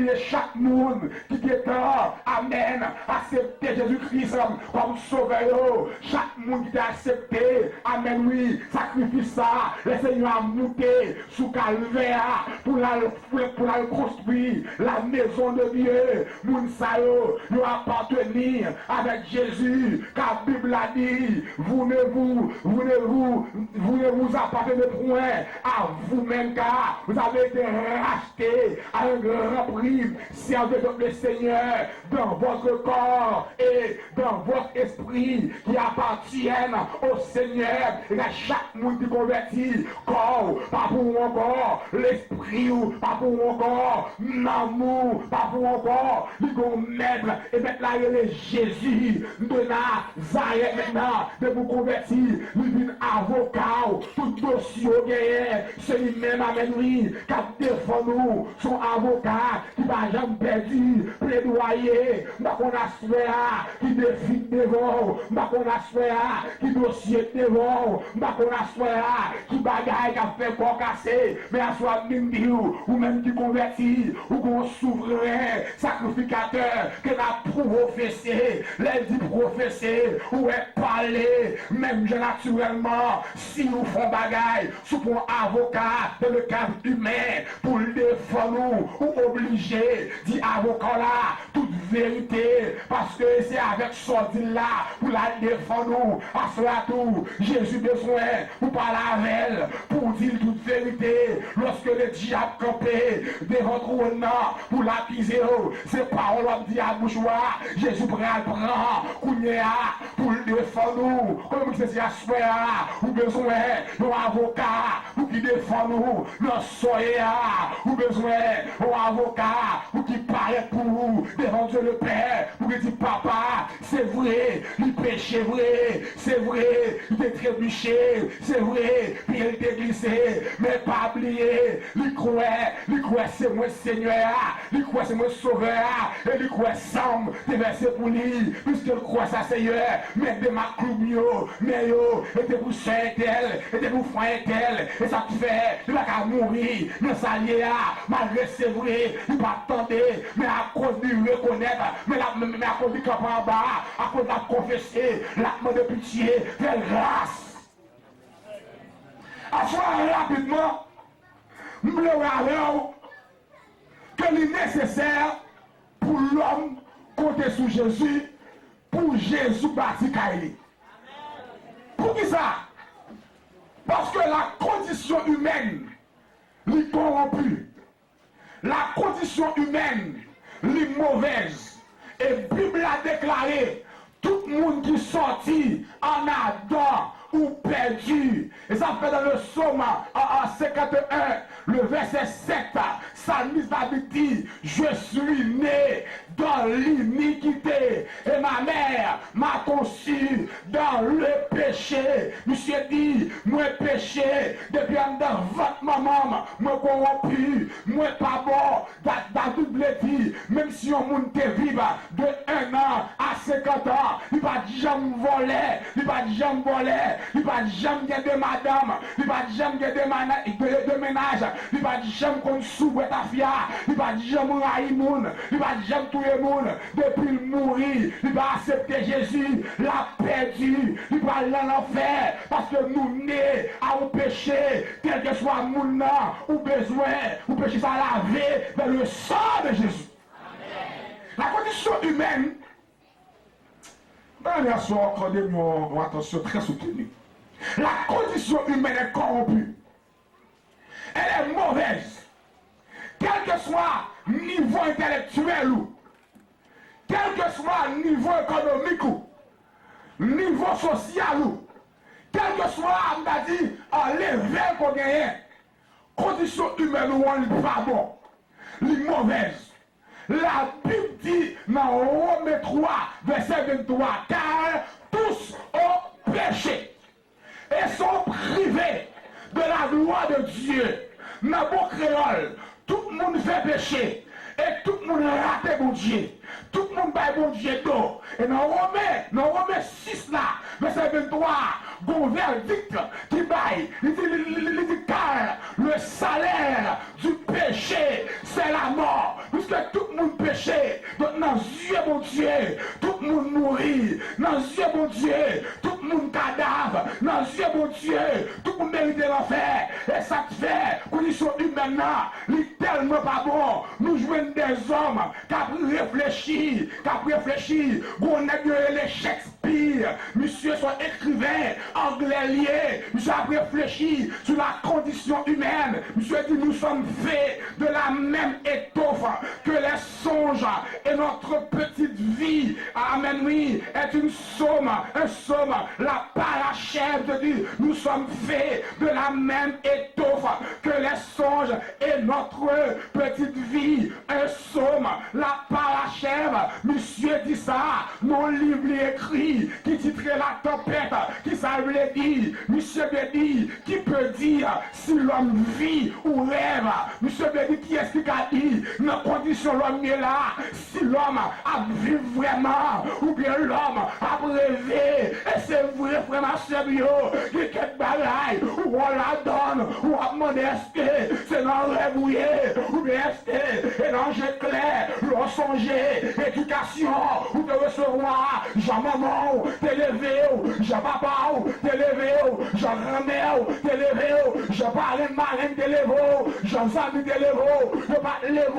prier chaque monde qui est là, amen, accepter Jésus-Christ comme sauveur. Chaque monde qui a accepté, amen, oui, sacrifice ça, le Seigneur a monté sous calvaire pour la construire la maison de Dieu. Moun sa yo, nous appartenir avec Jésus, car la Bible a dit, vous ne vous appartenez point à vous-même, car vous avez été rachetés à un grand prix. Servez donc le Seigneur dans votre corps et dans votre esprit qui appartiennent au Seigneur. Et à chaque monde qui convertit, corps, pas pour encore, l'esprit, pas pour encore, l'amour, pas pour encore, il va mettre, et maintenant il est Jésus de Nazareth maintenant, de vous convertir, il vient avocat, tout dossier gagné, c'est lui-même, amen, oui, qui défend nous, son avocat, qui va jamais perdu, plaidoyer, qu'on a souhaité, qui défie devant, qu'on a souhaité, qui dossier devant, qu'on a souhaité, qui bagaille, qui a fait corps cassé, mais à soi même ou même qui convertit, ou qu'on souverain, sacrificateur, que n'a professé, les dit professé, ou est parlé, même naturellement, si nous font bagaille, sous un avocat dans le cadre humain, pour le défendre ou obligé, dit avocat là, toute vérité, parce que c'est avec sortie là, pour la défendre, à cela tout, Jésus besoin, pour parler avec elle, pour dire toute vérité, lorsque le diable campé devant trône, pour l'accuser, c'est parole on dit à bouchoir, Jésus prend, pour le défendre, comme c'est à souhait, ou besoin d'un avocat, pour qui défend nous, dans soyez, ou besoin d'un avocat, pour qui paraît pour vous, devant Dieu le Père, pour qu'il dise papa, c'est vrai, il péché vrai, c'est vrai, il est trébuché, c'est vrai, puis il est glissé, mais pas oublier, il croit c'est moi Seigneur, il croit c'est moi Sauveur, et il croit Sam, déversé pour lui, puisqu'il croit ça Seigneur, mais de ma cloubio, mais yo, et de vous soeur tel, et de vous frère tel, et ça te fait, il va qu'à mourir, mais ça y est, malgré c'est vrai, il va attendre, mais à cause du reconnaître, mais à cause du camp en bas, à cause de la confesser, l'acte de pitié, faire grâce. À soi rapidement, nous voulons que c'est nécessaire pour l'homme compter sur Jésus, pour Jésus bâtir Kaili. Pour qui ça? Parce que la condition humaine est corrompue. La condition humaine est mauvaise. Et la Bible a déclaré, tout le monde qui sortit en Adam ou perdu. Et ça fait dans le psaume en 51, le verset 7, Salmiste David dit, je suis né dans l'iniquité et ma mère m'a conçu dans le péché. Monsieur dit, moi péché, depuis en dans votre maman, moi corrompu, moi pas bon, David dit, même si on monde te vive de 1 an à 50 ans, il va jamais voler, il va jamais voler, il va jamais de madame, il va jamais de ménage, il va jamais qu'on soubre ta fille, il va jamais railler moun, il va jamais tuer moun, depuis le mourir, il va accepter Jésus, l'a perdu, il va aller en enfer, parce que nous nés à un péché, quel que soit moun ou besoin, ou péché ça laver dans le sang de Jésus. Amen. La condition humaine, dernière soir, accordez-moi attention très soutenue. La condition humaine est corrompue. Elle est mauvaise. Quel que soit niveau intellectuel ou, quel que soit niveau économique ou, niveau social ou, quel que soit, on a dit, l'éveil qu'on gagne, condition humaine ou on n'est pas bon, elle est mauvaise. La Bible dit dans Romains 3, verset 23, car tous ont péché et sont privés de la gloire de Dieu. Dans bon créole, tout le monde fait péché et tout le monde rate mon Dieu. Tout le monde baille mon Dieu d'eau. Et dans Romains 6 là, verset 23, bon verdict qui baille. Il dit car le salaire du péché, c'est la mort. Puisque tout le monde péché, donc dans les yeux mon Dieu, tout le monde mourit. Dans les yeux mon Dieu, tout le monde cadavre. Dans les yeux mon Dieu, tout le monde mérite l'enfer. Et ça te fait, condition humaine, il tellement pas bon. Nous jouons des hommes qui réfléchissent, on a les Shakespeare, monsieur soit écrivain, anglais lié, monsieur a réfléchi sur la condition humaine, monsieur dit nous sommes faits de la même étoffe que les songes et notre petite vie, amen oui, est une somme, la parachève de Dieu, nous sommes faits de la même étoffe que les songes et notre petite vie, un somme, la parachève, monsieur dit ça, mon livre écrit, qui titrait la tempête, qui ça veut dire, monsieur veut dire, qui peut dire si l'homme vit ou rêve, monsieur veut dire qui est-ce qui a dit, dans condition l'homme est là, si l'homme a vécu vraiment, ou bien l'homme a rêvé, et c'est vrai vraiment sérieux, qu'il y a quelques bagailles, ou on la donne, ou on demande est-ce que c'est dans le rêve ou bien est-ce que et dans jeu clair, l'on songer, éducation, ou de recevoir, Jean-maman, t'élever, Jean-papa, t'élever, Jean-grand-mère, t'élever, Jean-parrain-marraine, t'élever, Jean-zami, t'élever, je pas l'élever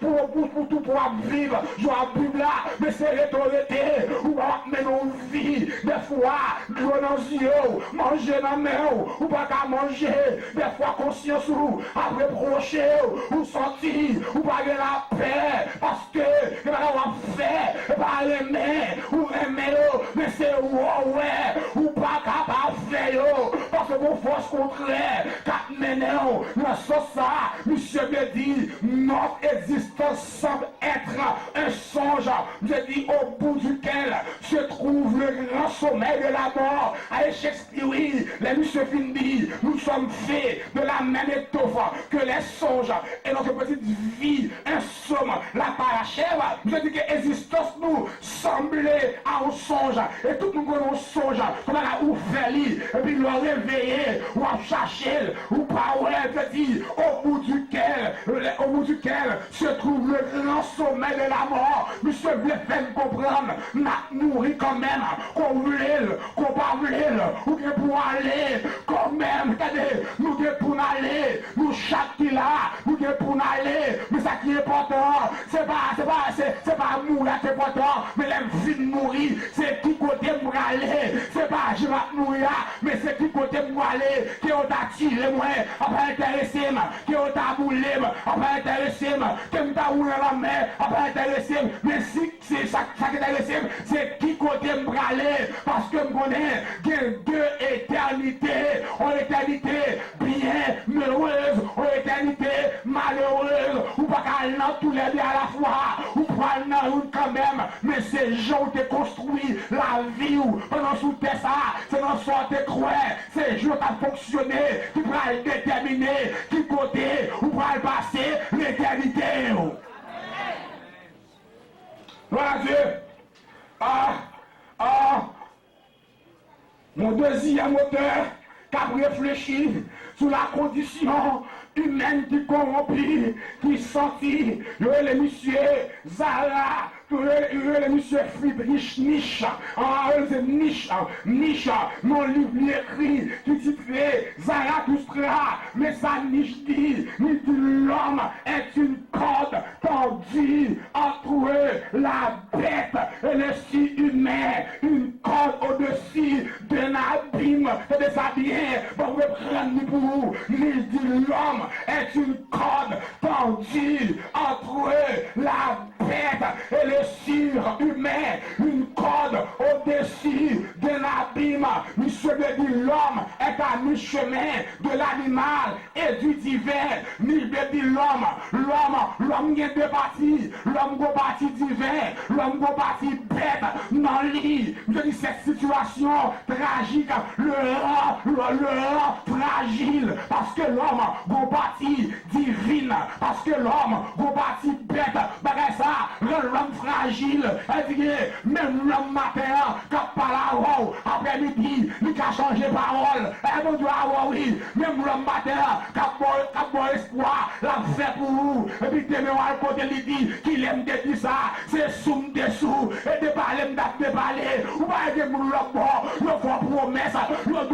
pour tout pour vivre, je vais vivre là, mais c'est l'autorité, ou va mener une vie, des fois, l'eau dans les yeux, manger dans la main, ou pas qu'à manger, des fois conscience, ou après procher, ou sortir, ou pas de la paix, parce que, il va avoir fait, par les mains, ou aimer, mais c'est ouais, ou pas capable de faire, parce que vos forces contraires, quatre menons, dans ce ça, monsieur me dit, notre existence semble être un songe, je dis au bout duquel se trouve le grand sommet de la mort. Avec Shakespeare, oui, les monsieur Findy, nous sommes faits de la même étoffe que les songes et notre petite vie, un somme, la parachève, je dis que l'existence nous semblait à un songe, et tout nous connaissons songe, comme là où faire et puis le réveiller, ou à chercher, ou pas, ouais, je dis, au bout duquel se trouve le grand sommet de la mort. Monsieur voulait faire comprendre, m'a nourri quand même, qu'on voulait, qu'on pas voulait, ou bien pour aller, quand même, regardez, nous devons pour aller, nous chaque qui là, nous devons pour aller, mais ça qui est important, c'est pas mourir qui est important, mais la vie de mourir, c'est qui côté pour aller, c'est pas je vais mourir, mais c'est qui côté pour aller, qui ont attiré moi, après intéressé, qui ont aboulé, après intéressé, qui ont roulé la mer, après intéressé, mais si c'est ça qui est intéressé, c'est qui côté pour aller, parce que je connais qu'il y a deux éternités, en éternité bien heureuse, en éternité malheureuse, ou pas qu'elle n'a tous les deux à la fois, ou pas dans une quand même, mais ces gens qui ont construit la vie ou pendant sous terre ça, c'est dans son croix, ces gens qui ont fonctionné, qui pourraient déterminer qui côté ou pourraient passer l'éternité. Voilà Dieu. Mon deuxième auteur qui a réfléchi sur la condition humaine qui corrompue, qui sortit, le monsieur Zara, le monsieur Friedrich Nietzsche, Nietzsche, mon livre écrit, qui titrait Zarathustra, mais ça Nietzsche dit, l'homme est une corde tendue entre la bête et le si humain, une corde au-dessus d'un abîme, c'est ça bien, bon, vous prendre pour vous, il dit l'homme est une corde tendue entre la bête et le surhumain, une corde au-dessus d'un abîme. Monsieur me dit l'homme est à mi-chemin de l'animal et du divin. Il me dit l'homme est deux parties, l'homme est partie divin, l'homme est partie bête, non lit. Je dis cette situation tragique, le rend fragile, parce que l'homme est partie divine, parce que l'homme est partie bête, bagay ça, rend l'homme fragile, elle dit, même l'homme matin, quand par avant, après-midi, il a changé parole. Et mon Dieu, oui, même l'homme matin, quand bon espoir, l'a fait pour vous. Et puis, demain, à côté, il dit qu'il aime de dire ça. C'est soum dessous. Et de parler, de parler. Ou pas de mon l'homme, il faut promesse. Il doit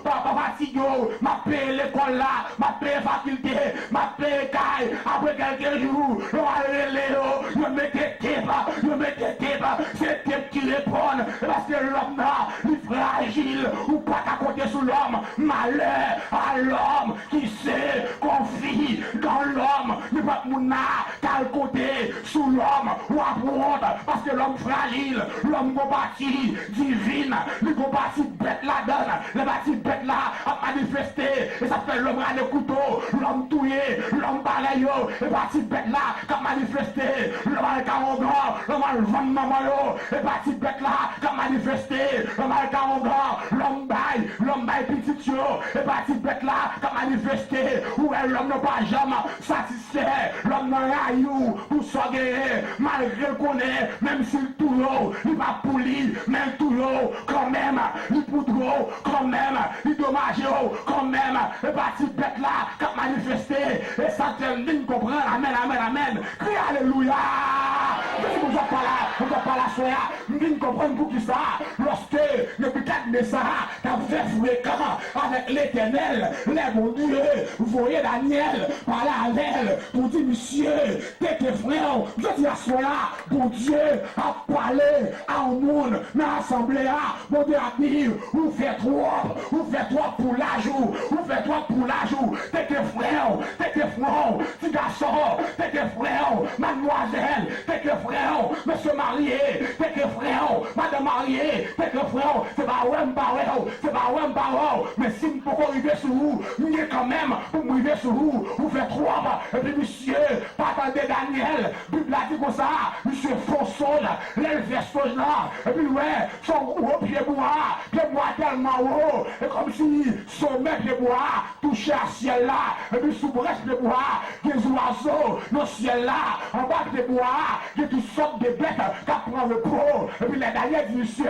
pas fatiguer. Ma paix l'école là, ma paix faculté, ma paix caille. Après quelques jours, je mets des tépes, c'est tépes qui répondent. Parce que l'homme là, il est fragile. Ou pas qu'à côté sous l'homme. Malheur à l'homme qui se confie dans l'homme. Il n'y a pas de monde qu'à le côté sous l'homme ou à prendre. Parce que l'homme fragile, l'homme combattu, divine, il combattu bête la donne. Le bâti bête là a manifesté. Et ça fait l'homme à le couteau, l'homme touillé, l'homme balayo. Le bâti bête là qui a manifesté. L'homme à le carongan, l'homme à le vendre maman yo. Le bâti bête là qui a manifesté. L'homme à le carongan, l'homme baille petit yo. Le bâti bête là qui a manifesté. Où est l'homme n'a pas jamais satisfait. L'homme n'a rien pour s'organiser. Malgré le connaît, même si le tout il va pour lui, même tout quand même, il pour trop, quand même, il dommage quand même. Le bâti bête là qui a manifesté. Et ça te dit comprendre. Amen. Crie alléluia. On ne doit pas la soya. Nous comprenons pour qui ça. Lorsque le peut-être de ça, t'as fait fréquemment avec l'éternel, les bons dieux, vous voyez Daniel parler avec elle pour dire monsieur, tes frères, je dis à soya, bon Dieu a parlé à un monde, mais assemblée à, bon Dieu a dit, vous faites trop pour la joue, vous faites trop pour la joue, tes frères, petit garçon, tes frères, mademoiselle, tes frères, monsieur marié, tes frères, madame mariée, tes frères, c'est pas ouais, mais si vous pouvez arriver sur vous, vous êtes quand même, pour arriver sur vous, vous faites trop, et puis monsieur, pas attendez Daniel, Bible a dit comme ça, monsieur Fonson, l'élevage là, et puis ouais, son gros pied bois tellement haut, et comme si son mec de bois touchait à ciel là, et puis sous brèche de bois, des oiseaux, dans le ciel là, en bas de bois, il y a toutes sortes de bêtes qui prennent le pot, et puis les Daniel dit monsieur,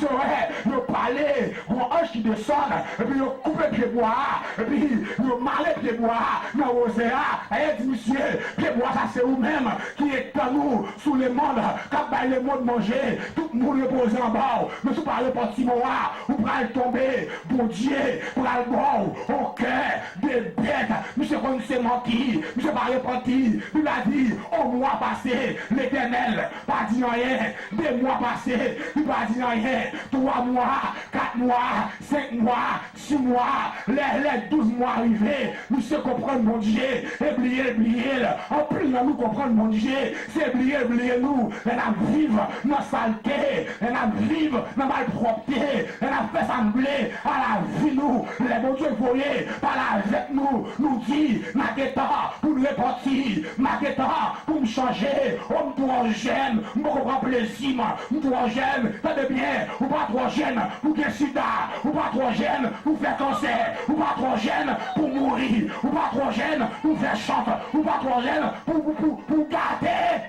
ouais, le palais, mon ange qui descend, et puis il coupe le pied bois, et puis il marre le pied bois, dans l'océan, et il dit monsieur, pied bois ça c'est vous-même qui est en nous, sous le monde, quand le monde manger, tout le monde repose en bas, mais si vous parlez pas de Timoa, vous pourrez tomber, bon Dieu, pour le bon, au cœur des bêtes, monsieur qu'on s'est menti, monsieur pas repenti, il a dit, au mois passé, l'éternel, pas dit rien, 2 mois passés, il pas dit rien, 3 mois, 4 mois, 5 mois, 6 mois, les 12 mois arrivés, monsieur comprendre mon Dieu, oubliez, en plus nous comprendre mon Dieu, c'est oublier nous, on a vivre dans la saleté, on a vivre dans la malpropreté, on a fait sembler à la vie nous, les bons dieux voyez, par avec nous dit, ma guetta pour nous repartir, ma guetta pour me changer, on me trop jeune, me comprend plaisir, me trop jeune, tenez bien, ou pas trop jeune pour que sida, ou pas trop jeune pour faire cancer, ou pas trop jeune pour mourir, ou pas trop jeune pour faire chanter, ou pas trop jeune pour garder.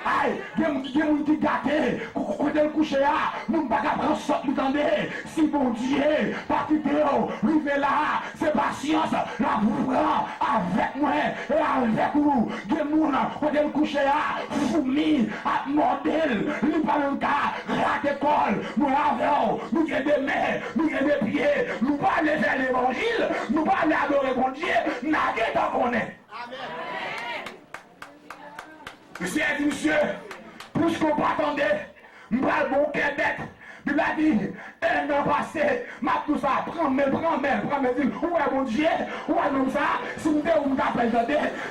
Aïe, il y a un qui gâté, quand elle couche là, nous ne pouvons pas prendre ça, nous tendez. Si bon Dieu, pas quitter, arrivez là, c'est patience, la vous prend avec moi et avec vous. Il y a un quand elle couche là, fourmi, à modèle, il pas le cas, rat d'école, nous avons, nous avons des mains, nous avons des pieds, nous pas aller vers l'évangile, nous pas aller adorer bon Dieu, n'a pas qu'on est. Amen. Monsieur a dit, monsieur, plus qu'on pas attendre, m'bral bon cœur bête. Il a dit, 1 an passé, m'a tout ça, prends, dit, où est mon Dieu, où est mon ça, si vous êtes où vous appelez,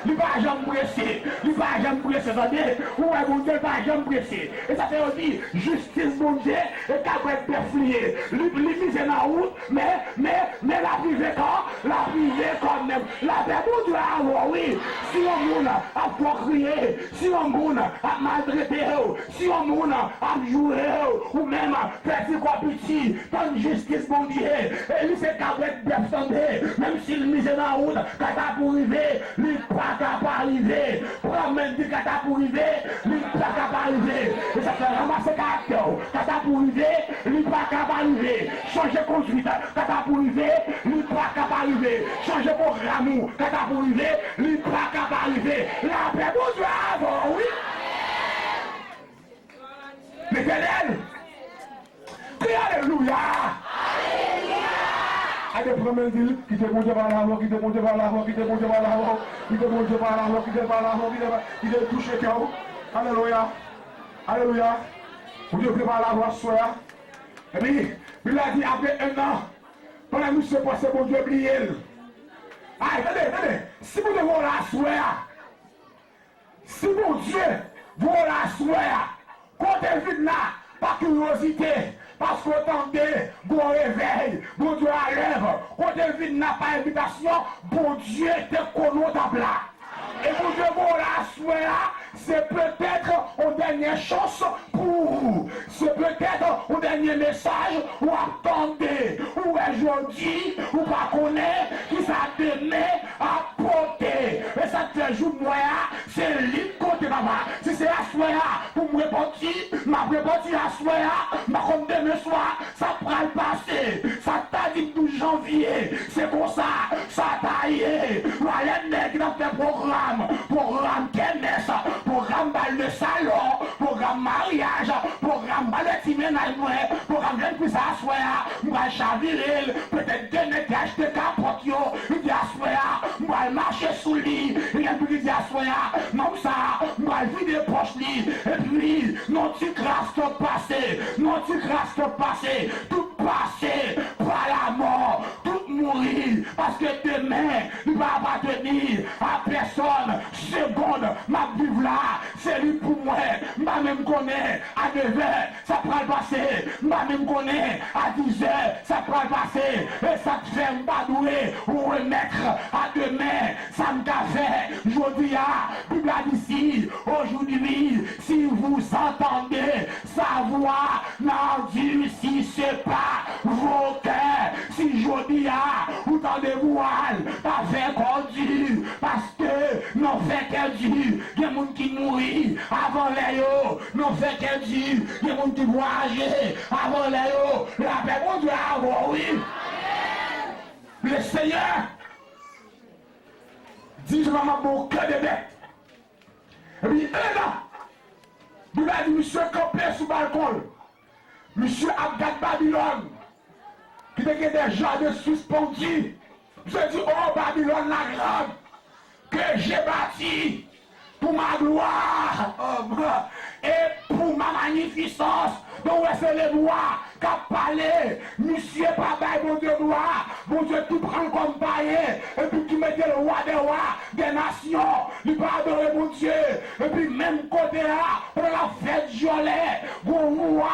il va jamais presser, où est mon Dieu, il va jamais presser. Et ça fait aussi, justice mon Dieu, et qu'à être déflié, l'Église est en route, mais la privée quand même, la paix pour Dieu, oui, si on monde a crier, si on monde a maltraité, si on monde a joué, ou même petit quoi petit, ton justice mon Dieu, et lui c'est cabret bien standé, même s'il mise dans la route, quand t'as pour arriver, lui pas capable d'arriver, promène dit quand t'as pour arriver, lui pas capable d'arriver, et ça fait ramasser caractère, quand t'as pour arriver, lui pas capable d'arriver, changer conduite, quand t'as pour arriver, lui pas capable d'arriver, changer programme, quand t'as pour arriver, lui pas capable d'arriver, la paix pour Dieu avant, oui. L'Éternel, crie alléluia. Allez, promets dire, qui te monte par là, qui te monte par là, qui te monte par là, qui te monte par là, qui te par là, qui te touche le cœur. Alléluia. Alléluia. Vous Dieu prépare la voix, soya. Et puis, il a dit après un an, pendant que monsieur passé, mon Dieu, oublié. Ah, attendez, si vous devez la soya, si mon Dieu, vous la soya, comptez vite là, par curiosité, parce qu'on tendait, bon réveil, bon Dieu à l'œuvre, comptez vite là, par invitation, bon Dieu te connu là. Et vous Dieu, vous la soya, c'est peut-être une dernière chance pour vous. C'est peut-être un dernier message ou attendez, ou aujourd'hui, ou pas connaître, qui ça demain à porter. Et ça te fait jour moyen, c'est libre côté papa. Si c'est à soya, pour me répondre, m'a répondu à soya, ma comme demain soir, ça prend le passé. Ça t'a dit 12 janvier, c'est comme ça taillé. Voilà les nègres qui ont fait programme Kenes, programme bal de salon, programme mariage, programme bal de timénage, programme jeune puis à soya, moi chaviril, peut-être deux nègres qui achètent capote yo, il dit à soya, moi marcher sous lit, il y a plus qui dit à soya, non ça, moi vide poche lit, et puis, non tu crasses ton passé, non tu crasses ton passé, tout passé par la mort, tout mourir, parce que demain, il va appartenir à personne, seconde, ma vivre là, c'est lui pour moi, ma même connaît, à 9h, ça prend le passé, ma même connaît, à 10h, ça prend le passé, et ça te fait m'badouer, ou remettre à demain, ça me fait, je dis à, Bible a dit ici, aujourd'hui, si vous entendez sa voix, n'endurcissez pas vos cœurs, si je dis à, vous tendez voile, pas fait conduire, parce que non fait qu'elle dit, il y a des gens qui mourit avant les yo, non fait qu'elle dit, il y a des gens qui voyagent avant les yo, la paix bon Dieu avant, oui. Le Seigneur dit, je vais m'en bon cœur de bête. Et puis, un an, il a dit, monsieur campé sous le balcon, monsieur Abgat Babylone, qui était des gens de suspendus. Je dis, oh Babylone la grande, que j'ai bâti pour ma gloire et pour ma magnificence. Donc c'est les lois qu'a parlé, monsieur papa et mon Dieu gloire, mon Dieu tout prend comme païen, et puis qui mettait le roi des nations, il va adorer mon Dieu, et puis même côté là, pour la fête jolie, mon roi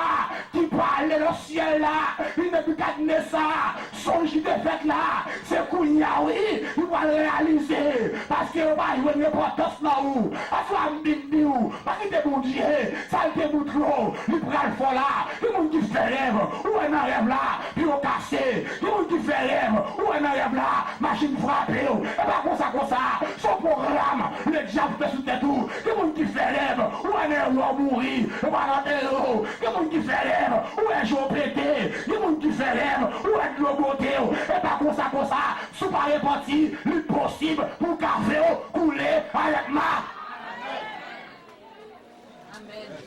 qui parlait le ciel là, il ne peut pas tenir ça, son jour de fête là, c'est Kounia, oui, il va le réaliser, parce qu'il va y avoir une importance là où, à soi m'bindou, parce qu'il est mon Dieu, ça a été mon trop, il prend le fond là, il monde qui fait rêve, ou un rêve là, puis on cassé, il monde qui fait rêve, ou un rêve là, machine frappée, et pas comme ça, son programme, le diable fait sous tête tout, il monde qui fait rêve, ou un rêve là mourir, et pas rentrer l'eau, il monde qui fait rêve, ou un jour pété, il monde qui fait rêve, ou un de l'eau beauté, et pas comme ça, sous pas réparti, l'impossible pour café couler avec ma.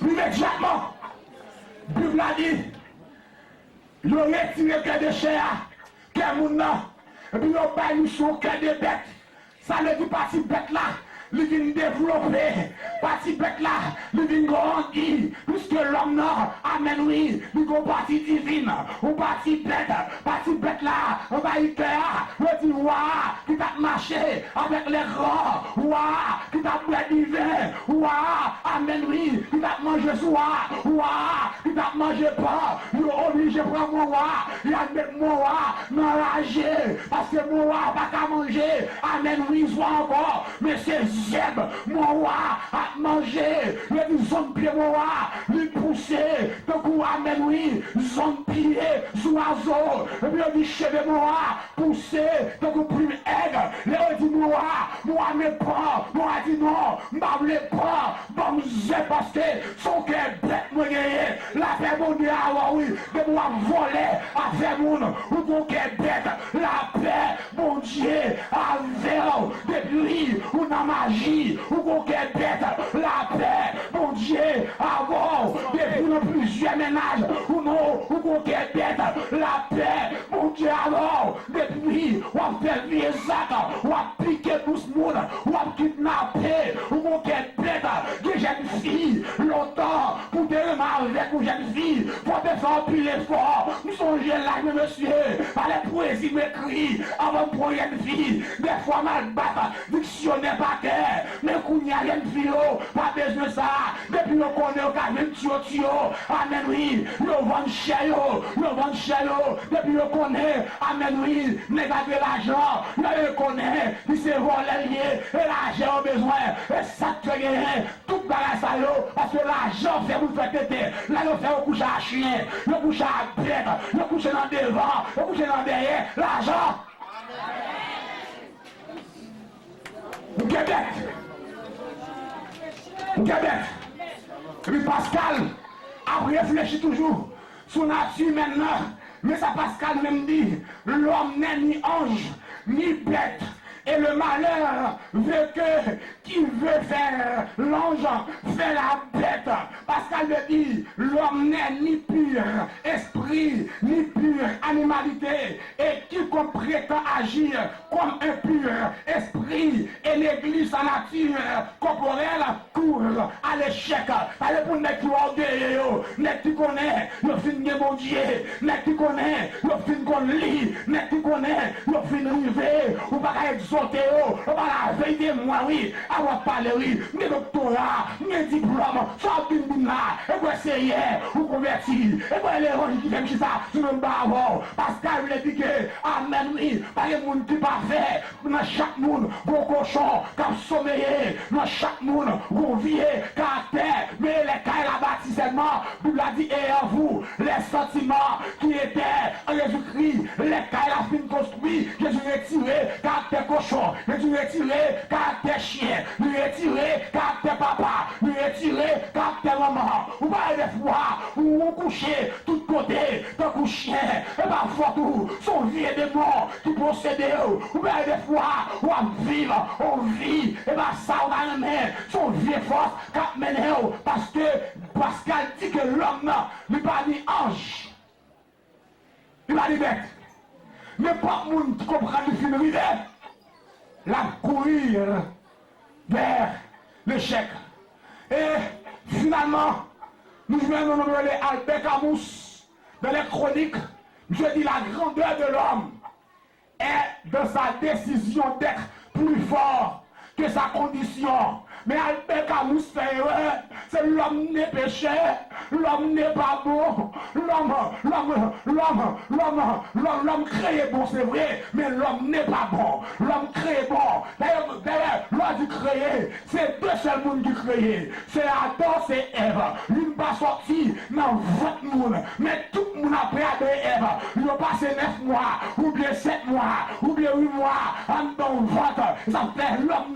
Immédiatement, Bible a dit, il a retiré le cœur de chair, cœur moun nan, et puis il a baillé son cœur de bête. Ça ne dit pas si bête là, il vient développer, pas si bête là, il vient grandir, puisque l'homme là, amen oui, il a une partie divine, une partie bête là, on va y faire, on dit ouah, qui t'a marché avec les grands, ouah, qui t'a bu divin, ouah, amen oui, qui t'a mangé soir, ouah, qui t'a mangé pas, il est obligé de prendre mon roi, il a mettre mon roi m'enrager, parce que mon roi n'a pas qu'à manger, amen, oui, soit encore, mais c'est Zeb, mon roi a mangé, il dit zone pied mon roi, il poussé, donc amen, oui, zone pied, sous oiseau, et puis il dit cheveux mon roi, poussé, donc plume aigre, il dit mon roi n'est pas, moi dit non, m'a pas, bon Zeb, parce que son cœur bête, moi gagné, la paix mon Dieu, oui, de moi voler, à faire mon, ou mon cœur bête, la paix, mon Dieu, avec, depuis, ou dans magie, ou mon cœur bête, la paix, mon Dieu, avant, depuis dans plusieurs ménages, ou non, ou mon cœur bête, la paix, mon Dieu, alors, depuis, ou à faire vieux sac, ou à piquer douce monde, ou à kidnapper, ou mon cœur bête, que jeune fille, longtemps, pour te remarquer avec une jeune fille, pour te faire plus l'effort, nous sommes là, monsieur, par les poésies m'écrit, avant pour une fille, des fois mal battre, dictionnaire par terre, mais qu'on y a une fille, pas besoin de ça, depuis qu'on connaît au cas même tio, amen oui, le vent cher, depuis qu'on connaît, amen oui, négatif l'argent, le connaît, il s'est volé, et l'argent a besoin, et ça te gagne, tout dans la salle, parce que l'argent fait vous faire têter, là nous fait coucher à chien, le coucher à bête, le coucher dans devant, le coucher dans derrière, l'argent. Québec. Et puis Pascal a réfléchi toujours sur la nature maintenant. Mais ça Pascal même dit, l'homme n'est ni ange, ni bête. Et le malheur veut que qui veut faire l'ange fait la bête. Pascal me dit, l'homme n'est ni pur esprit, ni pure animalité. Et quiconque prétend agir comme un pur esprit et néglige sa nature corporelle court à l'échec. Allez pour les qui ont orgueilleux, les qui connaissent, le film de mon Dieu, les qui connaissent, le film qu'on lit, les qui connaissent, le film rivé, ou pas exalter, on va la veille de moi, oui, avoir parlé, oui, mes doctorats, mes diplômes, ça une là, et quoi c'est hier, ou converti, et quoi les gens qui viennent chez ça, sur le bavard, Pascal lui dit que, amen, oui, pas les gens qui pas fait, dans chaque monde, bon cochon, comme sommeillé, dans chaque monde, bon vieux, caractère, mais les cas la baptisement, Bible a dit, et en vous, les sentiments qui étaient en Jésus-Christ, les cas la fin construit, Jésus retiré, caractère cochon, Jésus retiré, caractère chien, lui retiré, caractère papa, lui retiré, caractère maman, ou pas des fois, ou on coucher, tout côté, tant qu'on chien, et parfois tout, son vieux démon qui possède, ou pas des fois, ou on vivre, on vit, et bien ça on a la main, son vieux force, cap menéo, parce que Pascal dit que l'homme, n'est pas ni ange, il va dire bête, mais pas de monde qui comprend le film rivé, la courir vers l'échec. Et finalement, nous venons de nommer Albert Camus dans les chroniques. Je dis la grandeur de l'homme est dans sa décision d'être plus fort que sa condition. Mais Albert Camus fait erreur, c'est l'homme n'est péché, l'homme n'est pas bon, l'homme créé bon, c'est vrai, mais l'homme n'est pas bon, l'homme créé bon. D'ailleurs, l'homme du créé, c'est deux seuls mondes qui créé, c'est Adam, c'est Ève. L'une pas sorti dans votre monde, mais tout le monde après Adam et Ève, ils ont passé 9 mois, ou bien 7 mois, ou bien 8 mois, en dans votre, ça fait l'homme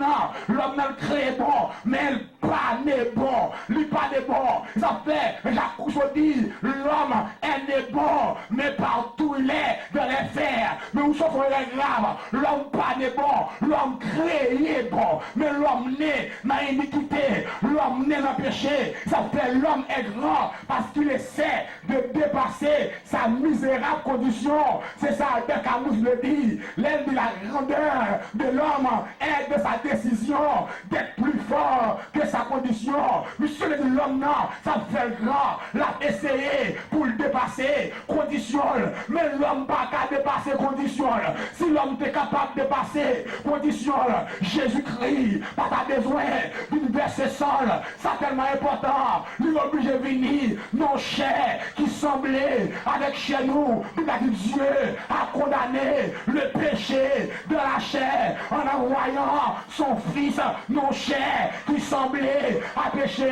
n'a créé bon. Mais le pas n'est bon, lui pas n'est bon. Ça fait, Jacques Rousseau dit, l'homme est né bon, mais partout il est de les faire. Mais où sont les graves? L'homme pas n'est bon, l'homme créé bon, mais l'homme né dans l'iniquité, l'homme né dans le péché. Ça fait l'homme est grand parce qu'il essaie de dépasser sa misérable condition. C'est ça, Albert Camus le dit. L'aide de la grandeur de l'homme est de sa décision d'être plus fort que sa condition. Monsieur le dit l'homme non, ça fait grand, l'a essayé pour le dépasser, condition, mais l'homme pas qu'à dépasser condition. Si l'homme est capable de passer condition, Jésus-Christ, pas ta besoin d'une verset seul, c'est tellement important. Lui obligé de venir, non chair qui semblait avec chez nous. Il a dit Dieu a condamné le péché de la chair en envoyant son fils non chair qui semblait à péché.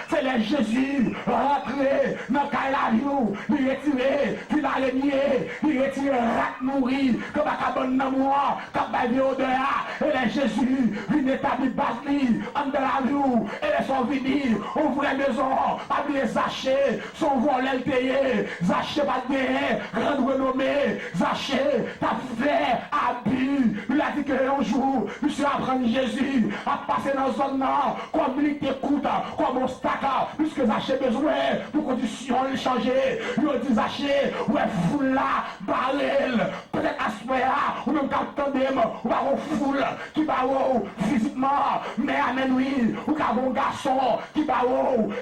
C'est le Jésus rentré dans le il retiré, puis la renier, il retiré rat nourri, comme à cabane dans moi, comme à l'odeur, et les Jésus, une établie basli, en de la rue, et les sont venus, ouvre les maisons, habiller Zaché, son volet payé, Zaché pas de rendre renommé, Zaché, t'as fait, abus, il a dit que un jour, monsieur apprend Jésus, a passé dans zone nord, comme il t'écoute, comme on stack, puisque Zaché besoin, pour condition le changer, il a dit Zaché, ouais, foule là, barrel, peut-être à ce moment-là, ou même quand tandem, ou va on foule, qui va physiquement, mais amen oui, ou qu'à un garçon, qui va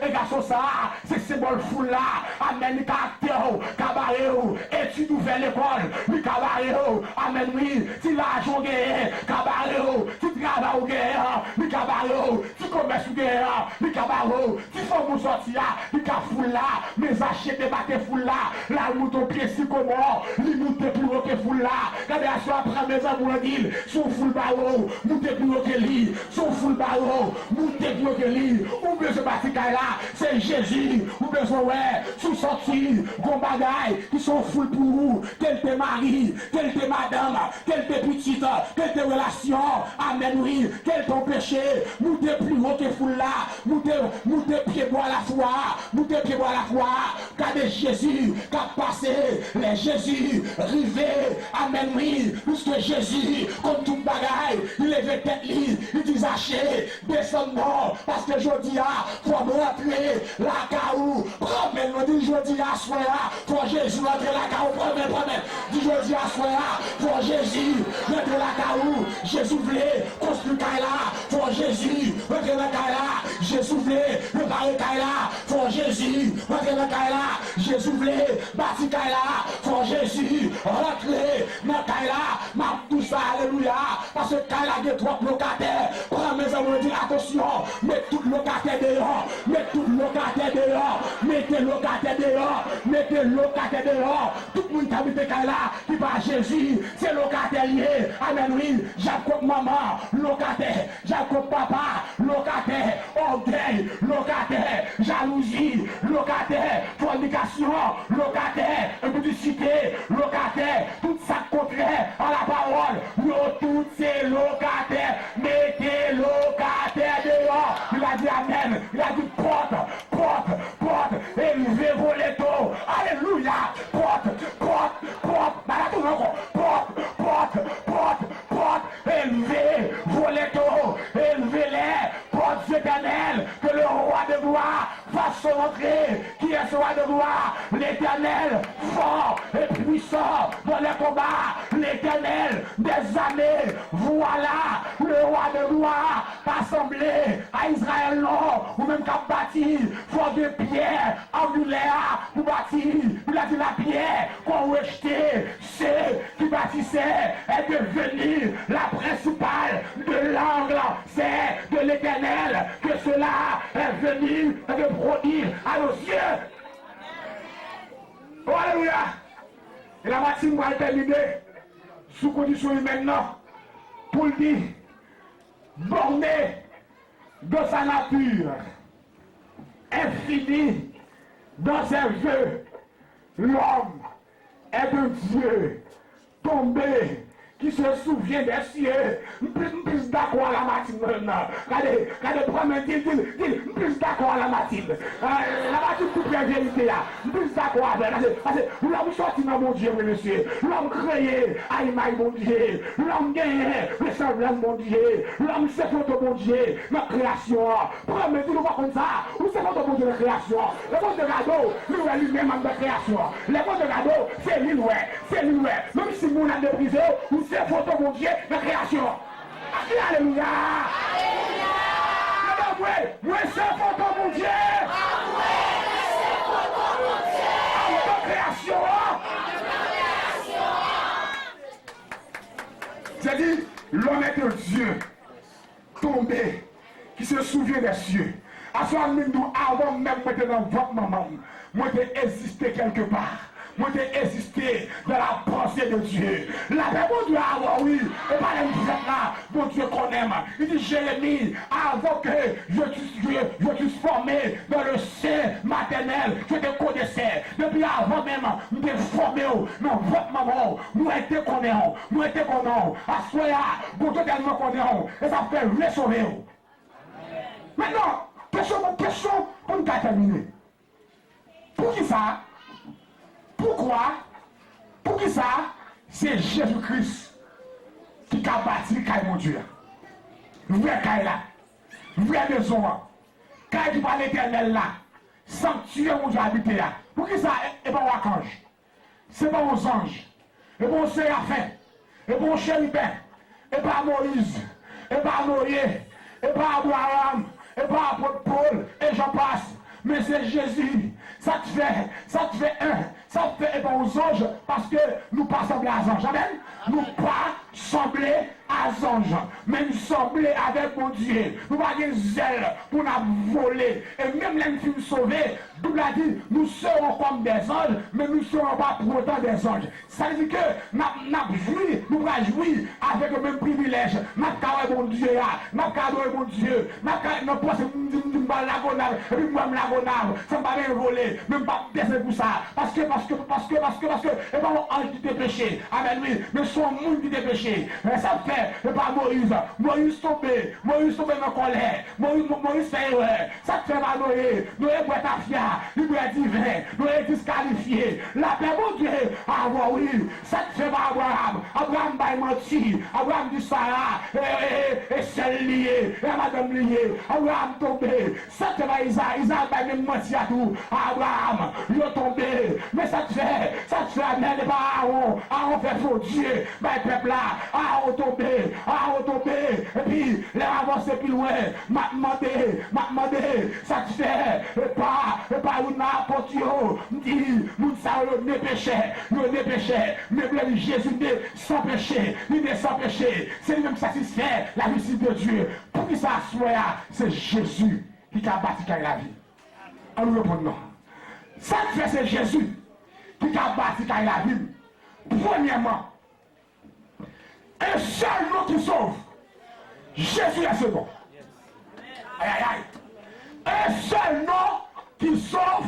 et garçon ça, c'est symbole foule là, amen, le caractère, cabaret, et tu nous fais l'école, le cabaret, amen oui, si l'argent gagne, cabaret, si travail au gagne, le cabaret, si commerce au gagne, le cabaret, si faut vous sortir, le foule là, mais acheter battre foule là, la mouton pied si comment, les moutons plus haut que foule là, quand il y a soit après mes amours dit, son foule barreau, mouton plus haut que lui, son foule barreau, mouton plus haut que lui, ou besoin de là, c'est Jésus, ou besoin ouais, sous sorti, bon bagaille, qui sont foule pour vous, quel te mari, quel te madame, quel te petite, quelle te relation, amen oui, quel ton péché, mouton plus haut que foule là, mouton pied bois à la foi, mouton pied bois à la foi, regardez Jésus, qui a passé, les Jésus, rivé, amen oui, puisque Jésus, comme tout bagaille, il levait tête, il dit Zaché, descends-moi, parce que je dis, faut me rentrer la caou, promets, on dit je dis à soi, pour Jésus rentrer la caou, promets, dit je dis à soi, pour Jésus rentrer la caou, Jésus voulait construire là, pour Jésus rentrer la caou là, Jésus voulait préparer là, pour Jésus rentrer la caou là, Jésus voulait bâtir là, pour Jésus rentrer dans là, ma tout ça, alléluia, parce que là, il y a trois locataires, prends mes amis, dis attention, mettez tout locataire dehors, mettez tout locataire dehors, mettez locataire dehors, mettez locataire dehors, tout le monde qui habite là, qui va à Jésus, c'est locataire lié, amen oui, Jacob maman, locataire, Jacob papa, locataire, orgueil, locataire, jalousie, locataire, fornication, locataire, impudicité, locataire, tout ça contraire à la parole, nous tous ces locataires, mettez locataire dehors, il a dit amen, il a dit porte, élevez vos létaux, alléluia, porte, élevez vos létaux, élevez-les, portes éternelles, que le roi de gloire fasse son entrée, qui est ce roi de gloire, l'éternel, fort et puissant dans les combats, l'éternel des années, voilà le roi de gloire, assemblé à Israël non, ou même qu'à bâtir, fort de pierre, angulaire, pour bâtir, il a dit la pierre qu'on rejetait, ceux qui bâtissaient est devenu la principale de l'angle, c'est de l'éternel que cela est venu de produire à nos yeux. Oh, alléluia! Et la matinée va terminer sous condition humaine pour le dire, borné de sa nature, infini dans ses vœux, l'homme est un Dieu tombé qui se souvient des cieux, plus d'accord à la matinée. Regardez, premier dit, plus d'accord à la matinée. La matinée coupe la vérité, plus d'accord avec. Parce que l'homme sorti dans mon Dieu, monsieur. L'homme créé à l'image mon Dieu. L'homme gagné le semblance mon Dieu. L'homme s'est photo mon Dieu, ma création. Premier dit, nous voit comme ça. Où c'est photo mon Dieu, la création. Le monde de cadeau, nous est lui-même en création. Le monde de cadeau, c'est lui, c'est lui. Même si nous avons des prisons, c'est photo mon Dieu de création. Alléluia. Alléluia. Moi c'est photo mon Dieu. C'est photo mon Dieu. De création. des cieux. À ce moment avant même de dans votre maman, moi j'ai existé quelque part. Moi j'ai existé dans la pensée de Dieu. La paix, mon Dieu, avoir oui. Et pas les vous là, mon Dieu qu'on aime. Il dit Jérémie, avant que je suis formé dans le sein maternel, je te connaissais. Depuis avant même, je t'ai formé dans votre maman. Moi été connaissant, moi été connaissant. À ce moment-là, vous tellement connaissant. Et ça fait le sauver. Maintenant, question pour nous terminer. Pour qui ça? Pourquoi? Pour qui ça? C'est Jésus-Christ qui a bâti le mon Dieu. Vrai caille là. Vraie maison. Caille qui parle l'éternel là. Sanctuaire où j'ai habité là. Pour qui ça? Et pas aux archanges. C'est pas aux anges. Et pas aux séraphins. Et pas aux chérubins. Et pas à Moïse. Et pas à Noé. Et pas à Abraham. Et pas à Paul. Et j'en passe. Mais c'est Jésus. Ça te fait un. Ça te fait aux anges parce que nous pas sembler à anges. Amen. Nous pas sembler à anges. Mais nous sembler avec mon Dieu. Nous pas des zèle pour nous voler. Et même les filles sauvées, nous l'a dit, nous serons comme des anges, mais nous ne serons pas pour autant des anges. Ça veut dire que nous allons jouir avec le même privilège. Nous allons mon Dieu, nous allons mon Dieu, nous allons pas et puis moi ça ne va pas voler, même pas baisser pour ça. Parce que, et pas mon ange qui te péché. Amen, oui, mais son monde qui te péché. Ça fait, et pas Moïse tombé dans colère. Moïse fait erreur. Ça te fait mal Noé pour être fier, il doit être divin, Noé disqualifié. La paix, mon Dieu, ah oui, ça te fait mal Abraham va mentir, Abraham dit Sarah, et celle liée, et madame liée, Abraham tombé, ça te va Isaac va même mentir à tout, Abraham, il est tombé, mais ça te fait amener les parents, Aaron fait faux Dieu, mais le peuple là, Aaron tombé, et puis les avancées plus loin, m'a demandé, ça te fait, et pas ou n'importe où, dit, nous savons ne péché, mais Jésus n'est sans péché, il est sans péché, c'est lui-même satisfait la visite de Dieu. Pour qui ça soit, c'est Jésus qui a bâti la vie. On nous répond non. Ça fait c'est Jésus qui a bâti la vie. Premièrement, un seul nom qui sauve. Jésus est ce nom. Aïe aïe aïe. Un seul nom qui sauve.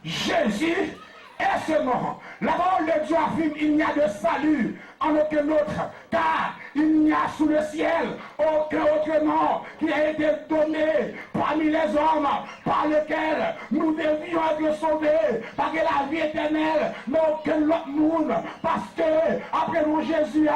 Jésus est ce nom. La parole de Dieu affirme il n'y a de salut en aucun autre, car il n'y a sous le ciel aucun autre nom qui a été donné parmi les hommes par lequel nous devions être sauvés, parce que la vie éternelle n'a aucun autre monde, parce que après nous Jésus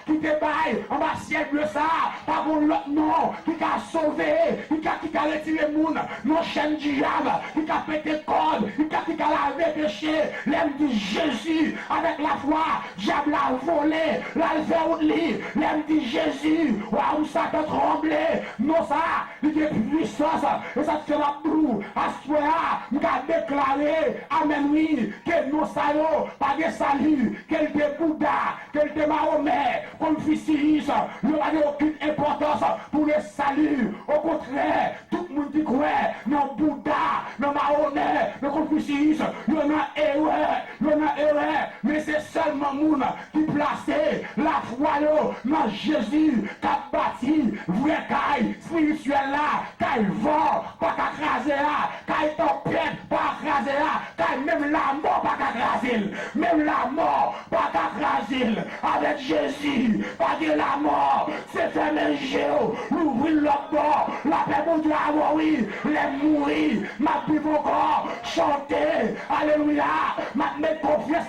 qui te baille en bas siècle de ça, par l'autre nom qui t'a sauvé, qui t'a retiré le monde, nos chaînes du diable, qui t'a pété corde, qui t'a lavé péché, l'aime de Jésus avec la foi, diable a volé, la fait lit, l'aime de Jésus, waouh, ça te tremblé, non ça, il est puissance, et ça te fait la proue, à ce moment-là, nous avons déclaré, amen oui, que nous savons, pas de salut, qu'elle était Bouddha, qu'elle était Mahomet, Confucius, nous n'avons aucune importance pour le salut, au contraire, tout le monde qui croit, non Bouddha, non Mahomet, non Confucius, il y en a erreur, mais c'est seulement monde qui plaçait la foi dans Jésus, qui a bâti, vrai caille spirituel là, qui vent, pas qu'à craser là, qui tempête, pas craser là, qui même la mort, pas qu'à craser, même la mort, pas qu'à craser, avec Jésus, pas de la mort, c'est faire un géo, l'ouvrir le bord, la paix mon Dieu, oui, les mourir, ma vivre encore, chanter, alléluia, ma mettre confiance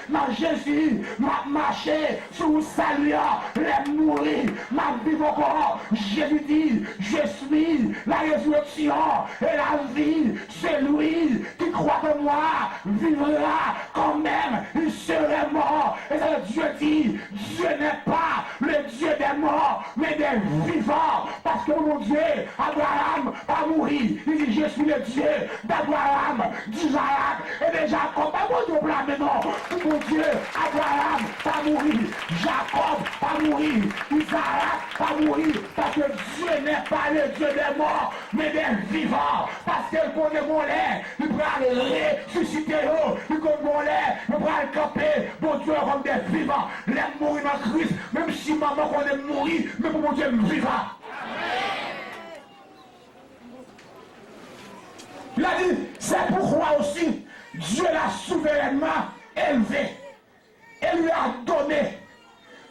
dans Jésus, ma marcher sous le salut, les mourir, ma vivre encore, Jésus dit, je suis la résurrection et la vie, celui qui croit en moi vivra quand même, il serait mort, et ça Dieu dit, Dieu n'est pas le Dieu des morts, mais des des vivants. Parce que mon Dieu, Abraham a mouru. Il dit, je suis le Dieu d'Abraham, d'Isaac et de Jacob. Pas mon Dieu blâme, non. Mon Dieu, Abraham a mouru. Jacob a mouru. Isaac a mouru. Parce que Dieu n'est pas le Dieu des morts, mais des vivants. Parce qu'il connaît mon lait, il peut aller ressusciter, il connaît mon lait, il peut aller camper, bon Dieu, comme des vivants. Les mourir dans Christ, même si maman qu'on est mourir, mais pour mon Dieu, vivant. Il a dit, c'est pourquoi aussi Dieu l'a souverainement élevé et lui a donné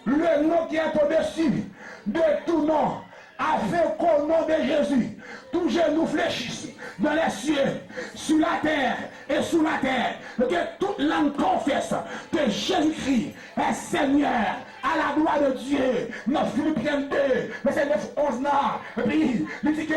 le nom qui est au-dessus de tout nom, afin qu'au nom de Jésus, tout genou fléchisse dans les cieux, sur la terre et sous la terre, que toute langue confesse que Jésus-Christ est Seigneur, à la gloire de Dieu. Dans Philippiens 2, verset 9, 11, et puis il dit que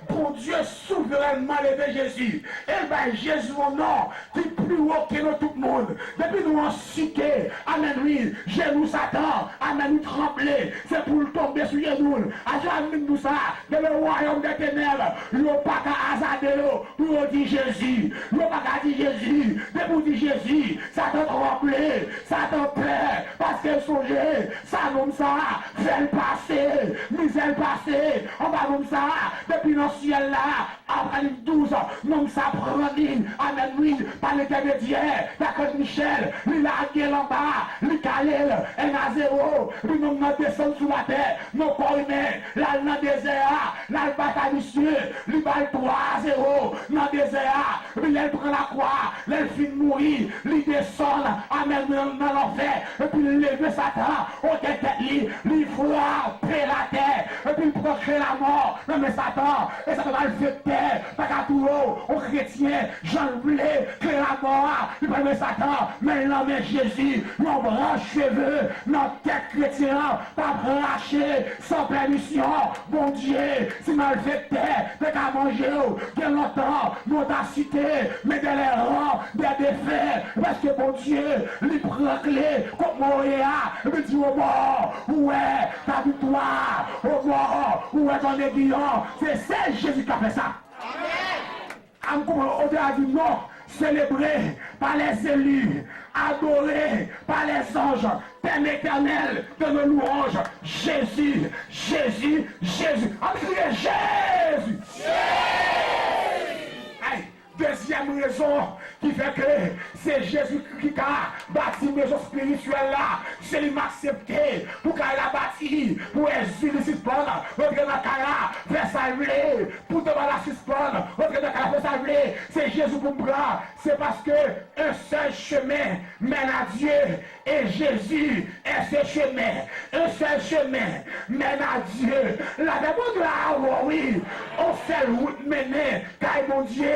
pour Dieu souverainement levé Jésus, et bien Jésus mon nom, qui est plus haut que nous tout le monde. Depuis nous en cité, amen oui, genou Satan, amen nous trembler, c'est pour le tomber sur genou. Amen nous ça, dans le royaume des ténèbres, il n'y a pas qu'à hasarder pour dire Jésus, il n'y a pas qu'à dire Jésus, mais pour dire Jésus, Satan tremblé, Satan peur, parce que songeait, ça nomme ça, fait le passé, misère passé, on va nommer ça, depuis le ciel là, après 12, nomme ça prendre, amen oui, par l'intermédiaire, d'accord Michel, il a gueule en bas, il Kalel, un à zéro, il nomme descendre sous la terre, nos corps humains, là dans le désert, là le bataille monsieur, il va 3 à 0, dans le désert, il prend la croix, il finit de mourir, il descend, amen dans l'enfer, et puis il lève Satan, on tête il frappe la terre, et puis il procure la mort, non mais Satan, et Satan va le faire terre, pas qu'à tout haut, aux chrétiens, Jean voulait que la mort, il prend Satan, mais non mais Jésus, nos branches cheveux, notre tête chrétien, pas branché, sans permission, bon Dieu, si mal fait terre, t'es qu'à manger, bien longtemps, nous t'a cité, mais dans les rangs, des défaits, parce que bon Dieu, il prend clé, comme Moria, il dit au mort, où est ta victoire, au mort, où est ton aiguillon, c'est Jésus qui a fait ça. Amen. Au-delà du nom, célébré par les élus, adoré par les anges, Père éternel de nos louanges, Jésus, Jésus, Jésus. Criez Jésus. Aïe. Deuxième raison qui fait que c'est Jésus qui a bâti une maison spirituelle là, c'est lui m'accepter pour qu'elle a bâti, pour exil le suspendre, votre dans la faire salver, pour te la suspendre, votre dans la faire salver, c'est Jésus pour me prendre, c'est parce que un seul chemin mène à Dieu et Jésus est ce chemin, un seul chemin mène à Dieu. La demande de la oui, on fait route menée, car mon Dieu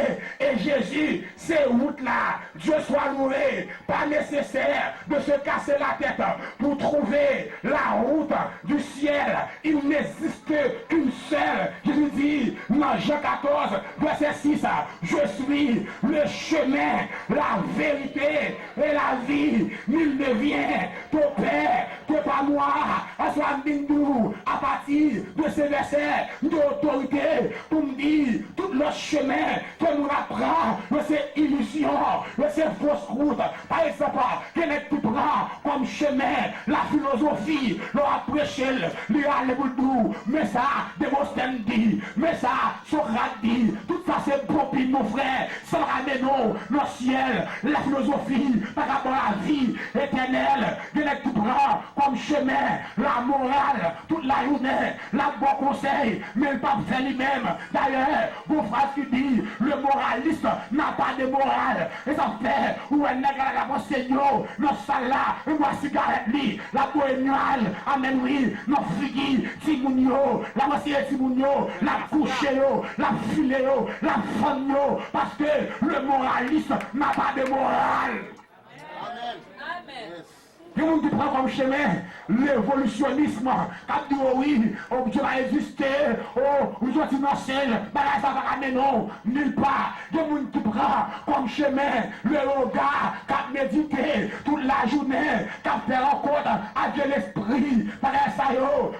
et Jésus, ces routes-là, Dieu soit loué, pas nécessaire de se casser la tête pour trouver la route du ciel. Il n'existe qu'une seule. Jésus dit dans Jean 14, verset 6, je suis le chemin, la vérité et la vie. Nul ne vient au Père que par moi. Soit nous, à partir de ces versets d'autorité, pour me dire tout le chemin que nous apprend, c'est illusion, c'est fausse route. Par exemple, quel est qui prend comme chemin la philosophie, leur prêché, le boudou, mais ça, Démosthène dit, mais ça, Socrate dit, tout ça c'est bon pour nos frères, sans ramener nos ciel, la philosophie, par rapport à la vie éternelle, quel est qui prend comme chemin la morale, toute la journée, la bon conseil, mais le pape fait lui-même. D'ailleurs, vos frères qui dit, le moraliste n'a pas de morale. Et ça fait, où elle n'a pas la seigneur, nos salas, moi cigarette li, la bohémiale, amen oui, nos figues, timounio, la moitié timounio, la couchéo, la filéo, la famio, parce que le moraliste n'a pas de morale. Amen. Amen. Il y a des gens qui prennent comme chemin l'évolutionnisme. Quand dit oui, oh, Dieu va exister, oh, vous êtes innocents, ça va ramener non, nulle part. Il y a des gens qui prennent comme chemin le regard, qui a médité toute la journée, qui a fait rencontre avec l'esprit, par ça,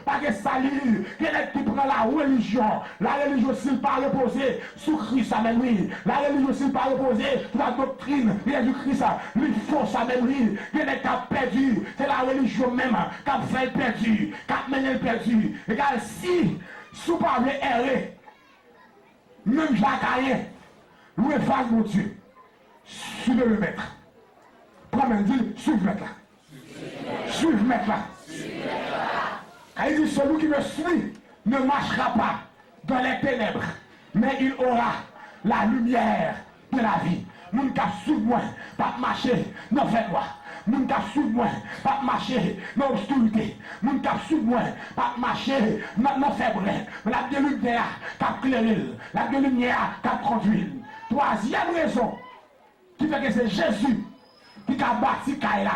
par salut. Il y a des gens qui prennent la religion. La religion, s'il pas reposer sur Christ, amen, oui. La religion, s'il pas reposer sur la doctrine, Jésus-Christ, lui fausse, amen, oui. Il y a des gens qui ont perdu. C'est la religion même qui a fait le perdu, qui a mené le perdu. Regarde, si vous parlez errer, même Jacques, louez face mon Dieu, suivez le maître. Comme il dit, suivez maître là. Suivez maître là. Il dit, celui qui me suit ne marchera pas dans les ténèbres, mais il aura la lumière de la vie. Moun ka suivre moi, pas marcher dans fait moi. Moun ka suivre moi, pas marcher dans l'obscurité. Moun ka suivre moi, pas marcher dans faiblesse. La de lumière qui a éclairé, la de lumière qui a conduit. Troisième raison qui fait que c'est Jésus qui a bâti Kaila,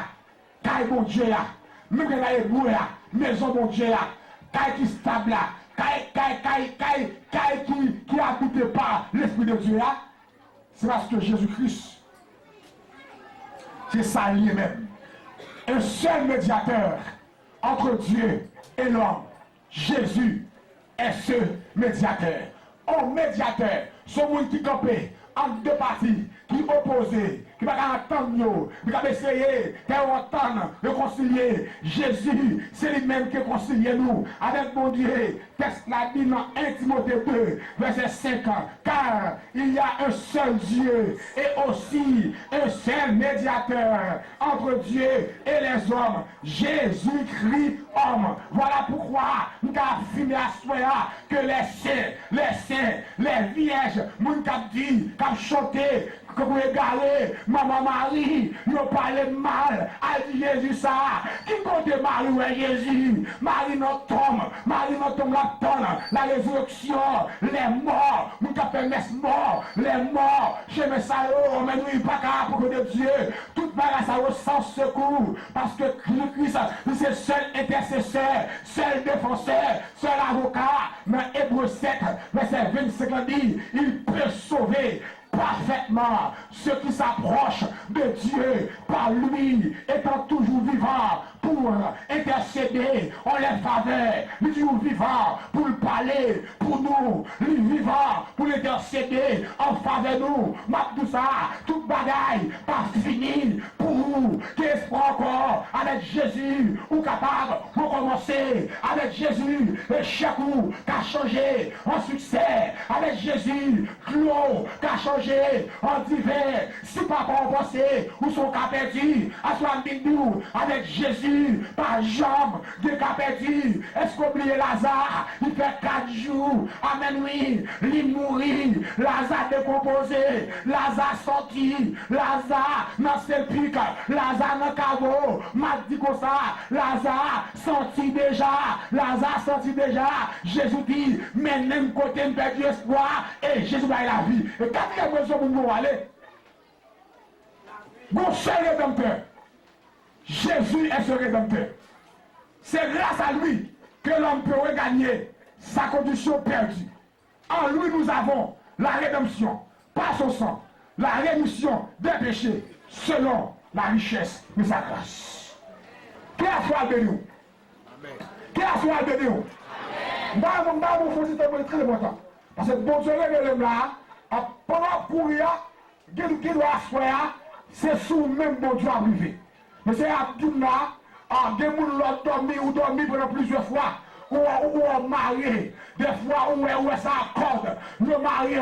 Kaila mon Dieu là, même que la éboué là, maison mon Dieu là, Kaila qui stable là, Kaila qui habité par l'Esprit de Dieu là. C'est parce que Jésus-Christ, c'est ça lui-même. Un seul médiateur entre Dieu et l'homme. Jésus est ce médiateur. Un médiateur, ce monde qui campait entre deux parties, qui opposent, qui va attendre, qui va essayer d'entendre, de concilier. Jésus, c'est lui-même qui concilie nous avec mon Dieu. Texte la dit dans 1 Timothée 2, verset 5. Car il y a un seul Dieu et aussi un seul médiateur entre Dieu et les hommes, Jésus-Christ homme. Voilà pourquoi nous avons affirmé à soi que les saints, les vierges, nous avons dit, nous avons chanté, que vous égarez, maman Marie, nous parlons mal à Jésus ça. Qui compte Marie ou Jésus? Marie notre tombe, la tonne, la résurrection, les morts, nous avons fait morts, les morts, chez mes salauds, mais nous pas capable de Dieu. Toute bagarre ça sans secours, parce que Christ, c'est seul intercesseur, seul défenseur, seul avocat. Mais Hébreu 7, verset 25 dit, il peut sauver parfaitement ceux qui s'approchent de Dieu par lui, étant toujours vivant pour intercéder en les faveurs, lui toujours vivant pour le parler pour nous, lui vivant pour intercéder en faveur de nous. Tout ça, toute bagaille, pas fini pour vous. Qu'est-ce encore avec Jésus, ou capable de commencer avec Jésus, et chaque coup qu'a changé en succès, avec Jésus, Clos qu'a changé en divers, si pas compensé, ou son cas perdu, à soi avec Jésus, par jambe, de cas perdu. Est-ce qu'on oublie Lazare? Il fait 4 jours, amen oui, il mourit, Lazare décomposé, Lazare sorti, Lazare dans ses pics, Lazare dans caveau, m'a dit comme ça, Lazare sorti déjà, Jésus dit, mais même côté me perdu espoir, et Jésus va la vie. Et quatrième raison pour nous aller, bon seul rédempteur, Jésus est ce rédempteur. C'est grâce à lui que l'homme peut regagner sa condition perdue. En lui, nous avons la rédemption, par son sang, la rémission des péchés, selon la richesse de sa grâce. Qui a foi de nous? Qui a foi de nous? C'est très important. Parce que bon Dieu, le là, pendant courir, qui doit faire, c'est sous même bon Dieu à arriver. Mais c'est à tout là, des gens qui ont dormi pendant plusieurs fois, ou marié, des fois où ça accorde, le marié,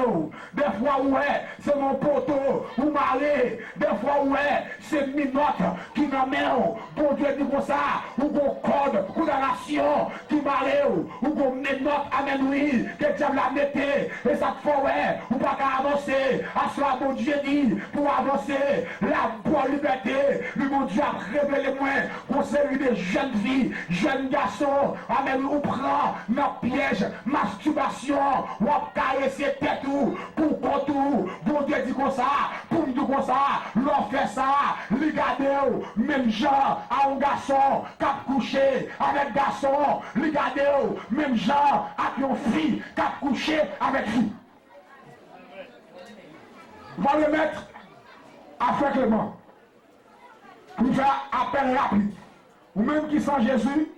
des fois où c'est mon poteau, ou marié, des fois où c'est minote qui n'amène, bon Dieu dit comme ça, ou qu'on code, ou la nation qui marié, ou qu'on minote, amen oui, que Dieu l'a metté, et ça te fait, ou pas qu'à avancer, à cela bon Dieu dit, pour avancer, la bonne liberté, le bon Dieu a révélé moi, pour série de jeunes filles, jeunes garçons, amen oui, ou prend notre piège, masturbation, ou caresser tête ou, pour contour, bon Dieu dit comme ça, pour nous tout comme ça, l'on fait ça, regardez, même gens à un garçon qui a couché avec garçon, regardez, même gens à une fille qui a couché avec fille. Va le mettre à faire Clément. Pour faire appel rapide. Ou même qui sont Jésus,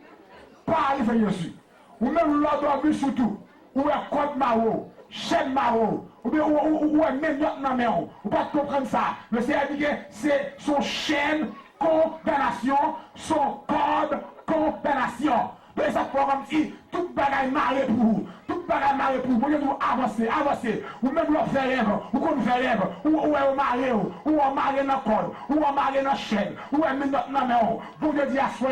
pas arriver Jésus. Ou même l'ordre vu surtout. Ou est contre Maro, chaîne Maro. Ou bien ou est même notre nom. Ou pas comprendre ça. Mais c'est son chaîne condamnation, son code condamnation. Mais ça fait comme si tout bagaille marre pour vous. Tout bagaille marre pour vous. Vous devez avancer. Ou même leur faire rêve. Ou qu'on fait rêve. Ou est marre. Ou on marre dans le code. Ou on marre dans la chaîne. Ou est notre nom. Vous devez dire à soi,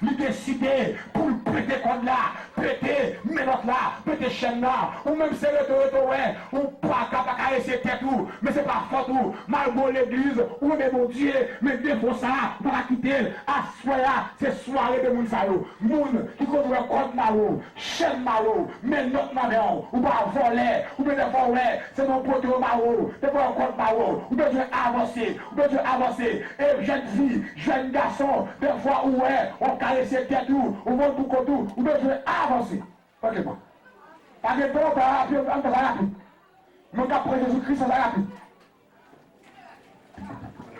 lui décider pour péter code là. Péter menottes là. Péter chaîne là. Ou même c'est le ouais. Ou pas capable de essayer tête ou. Mais c'est pas faute ou. Malgré l'église. Ou mais mon Dieu. Mais défaut ça. Pas quitter. À soi, c'est soirée de moun sa yo. Moun qui contre code Maro, chaîne Maro, mais notre Maro, ou pas voler, ou bien voler, c'est mon pote Maro, c'est pas code Maro, ou bien avancer, et jeune fille, jeune garçon, des fois où est, on caresse ses têtes ou va tout côté, ou bien avancer. Ok, bon. Pas de temps, on va rapide. Mon gars pour Jésus-Christ, on va rapide.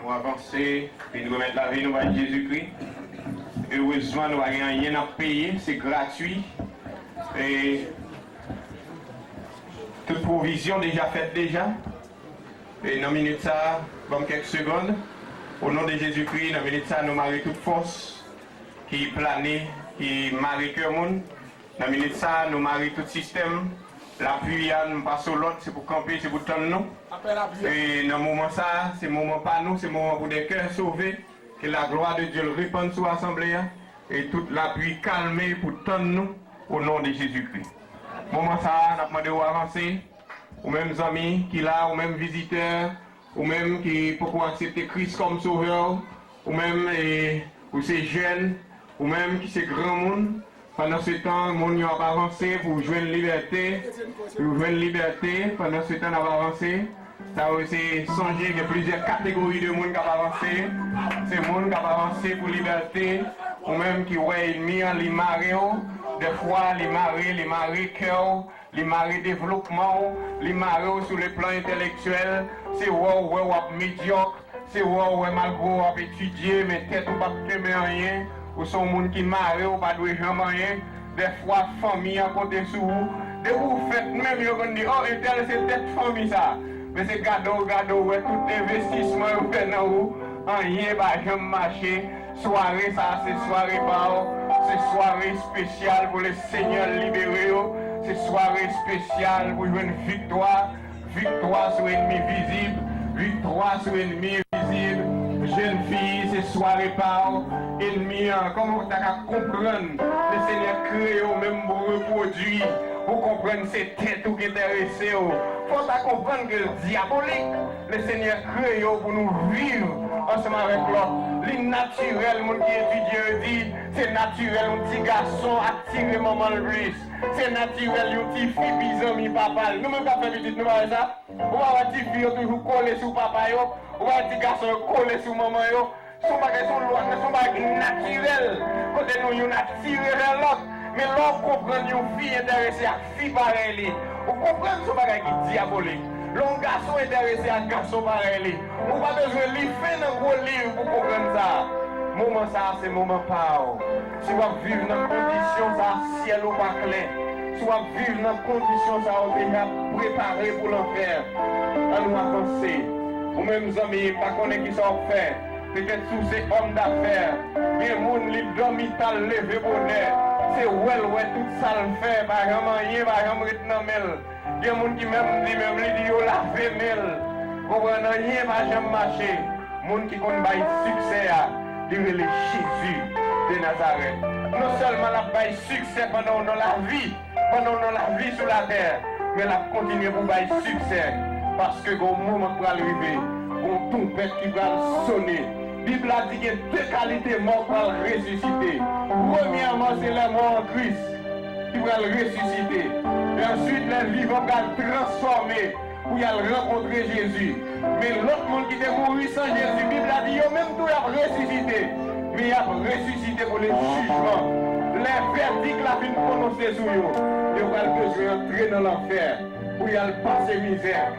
Nous avancer, puis nous remettre la vie, nous va Jésus-Christ. Heureusement, nous n'avons rien à payer, c'est gratuit. Et toute provision déjà faite déjà. Et dans une minute ça, dans quelques secondes, au nom de Jésus-Christ, dans une minute ça, nous marions toute force qui plane, qui marie que monde. Dans une minute ça, nous marions tout système. L'appui, nous passons l'autre, c'est pour camper, c'est pour tendre nous. Et dans ce moment ça, c'est le moment pas nous, c'est le moment pour des cœurs sauvés. Que la gloire de Dieu répande sur l'Assemblée et toute l'appui calmé pour tendre nous au nom de Jésus-Christ. Moment ça, nous avons demandé d'avancer, ou même amis qui là, ou même visiteurs, ou même qui pourquoi accepter Christ comme sauveur, ou même ou ces jeunes, ou même qui c'est grand monde. Pendant ce temps, le monde a avancé pour jouer une liberté, pendant ce temps, on a avancé. Ça a aussi songé qu'il y a plusieurs catégories de monde qui ont avancé. C'est le monde qui a avancé pour liberté, ou même qui ouais ennemi, les marées, des fois les marées cœur, les marées développement, les marées sur le plan intellectuel. C'est ouais médiocre, c'est ouais malgré à étudier, mais tête ou pas de rien, ou sont monde qui marée ou pas de jamais rien. Des fois famille à côté sous vous, de vous faites même vous dit oh et tel c'est tête famille ça. Mais c'est gado, ouais, tout investissement vous faites dans vous, rien va jamais marcher. Soirée ça, c'est soirée par, c'est soirée spéciale pour les seigneurs libérés, c'est soirée spéciale pour une victoire sur ennemi visible, victoire sur ennemi invisible. Jeune fille, c'est soirée par, ennemi, comment tu as comprendre, le Seigneur crée au même pour reproduire. Pour comprendre ces têtes qui intéressent, il faut comprendre que le diabolique, le Seigneur crée pour nous vivre ensemble avec l'autre. L'innaturel, mon qui étudie, dit, c'est naturel, un petit garçon attirer maman le plus. C'est naturel, un petit fille, bizarre, papa. Nous même pas fait petite, nous voyons ça. On va un petit fille toujours coller sur papa, on va un petit garçon coller sur maman. Son bagage sont loin, son bagage naturel. Côté nous, on a tiré vers l'autre. Mais l'on comprend une fille intéressée à fille pareille. On comprend ce bagage qui est diabolique. L'on garçon intéressé à garçon pareil. On n'a pas besoin de lire un gros livre pour comprendre ça. Moment ça, c'est moment pas. Si on vivre dans conditions ça, ciel ou pas clair. Si on vivre dans conditions ça, on est déjà préparé pour l'enfer. À nous avancer. Ou même amis, pas connaître qui sont fait. Peut-être sous ces hommes d'affaires. Bien monde libre d'homital levé bonheur. C'est ouais tout ça le fait, par exemple, rien, par exemple, retenamel. Il y a des gens qui même dit, ils lavé mel. Comprenez rien, par exemple, marché. Les gens qui connaissent le succès, ils disent Jésus de Nazareth. Non seulement la bail succès pendant la vie sur la terre, mais la continuer pour bail succès. Parce que au moment pour arriver, on trompette qui va sonner. La Bible a dit qu'il y a deux qualités morts pour le ressusciter. Premièrement, c'est la mort en Christ qui va le ressusciter. Et ensuite, les vivants vont le transformer pour y aller rencontrer Jésus. Mais l'autre monde qui était mort sans Jésus, la Bible a dit, yo même tout a ressuscité. Mais il a ressuscité pour le jugement. Les verdicts la fin prononcés sur eux. Ils ont besoin d'entrer dans l'enfer pour y aller passer misère.